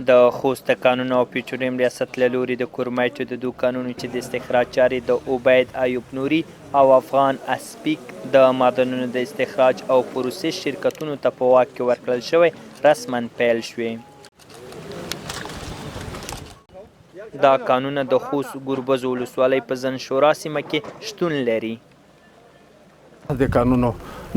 د خوست د کانونو او پیټرولیم ریاست له لوري د کورمایټو د دوکانونو چې د استخراج چارې د عبید ایوب نوري او افغان اسپیک د معدنونو د استخراج او پروسس شرکتونو ته په واک کې ورکړل شوی رسما پیل شوې. دا کانونه د خوست ګربز ولسوالۍ په زنشورا سیمه کې شتون لري. د کانونو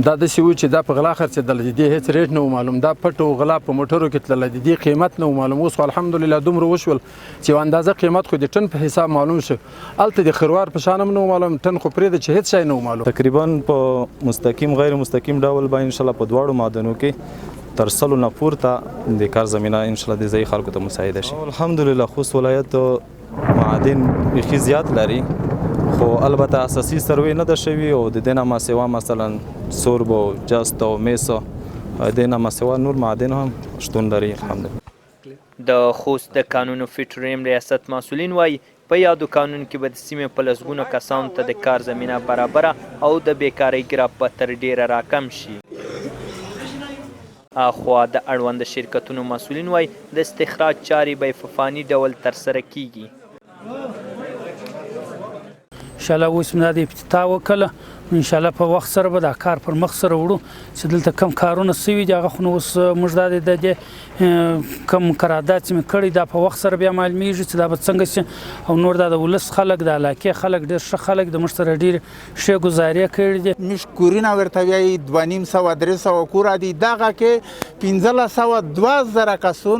دا داسې و چې دا په غلا خرڅېدل، د دې هېڅ ریټ نه و معلوم، دا پټ و غلا په موټرو کې تلله، د دې قیمت نه و معلوم. اوس خو الحمدلله دومره وشول چې یو اندازه قیمت خو د ټن په حساب معلوم شو. هلته د خروار په شان هم نه و معلوم، ټن خو پرېږده چې هېڅ شی نه و معلوم. تقریبا په مستقیم غیر مستقیم ډول به انشاءالله په دواړو معدنو کې تر 100 نه پورته د کار زمینه انشاءالله د ځایي خلکو ته مساعده شي. الحمدلله خوست ولایت معادن بیخي زیات لري، خو البته اساسي سروې نه ده شوي او د دې نه ماسوا مثلا سورب او جست او میسو د دې نه ماسوا نور معادن هم شتون لري الحمدلله. د خوست د کانونو پیټرولیم ریاست مسؤلین وایي په یادو قانون کې به د سیمې په لسګونو کسانو ته د کار زمینه برابره او د بیکارۍ ګراف به تر ډیره راکم شي. اخوا د اړونده شرکتونو مسؤلین وایي د استخراج چارې به په فاني ډول ترسره کیږي. انشاءالله اوس مې دا د افتتاح وکړله، انشاءالله په وخت سره به دا کار پر مخ سره وړو چې دلته کم کارونه سوي دي هغه خو نو اوس موږ دا د دې کم قرارداد چې مې کړی دا په وخت سره بیا معلومیږي چې دا به څنګه شي. او نور دا د ولس خلک د علاقې خلک ډېر ښه خلک د موږ سره ډېرې ښې ګزارې کړي دي. موږ کورونه ورته وایي 2500 کوره دي، دغه کې 1502 کسون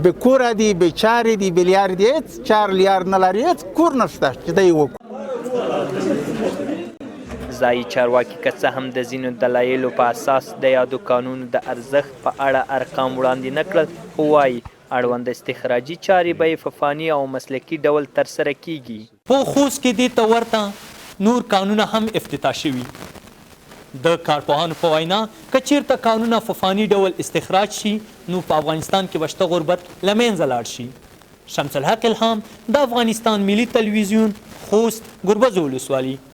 به کوره دي، بیچارې دي، بیلیار دي، هېڅ 4 لیار نه لري، هېڅ کور نشته چې دی وکړو. ځایي چارواکي که څه هم د ځینو دلایلو په اساس د یادو قانونو د ارزښت په اړه ارقام وړاندې نه کړل، خو وایي اړونده استخراجي چارې به یې په فاني او مسلکي ډول ترسره کیږي. په خوست کې دې ته ورته نور قانونه هم افتتاح شوي. د کارپوهانو په وینا که چیرته قانونه په فاني ډول استخراج شي نو په افغانستان کې به شته غربت له منځه لاړ شي. شمس الحق الهام، د افغانستان ملي تلویزیون، خوست ګربز ولسوالي.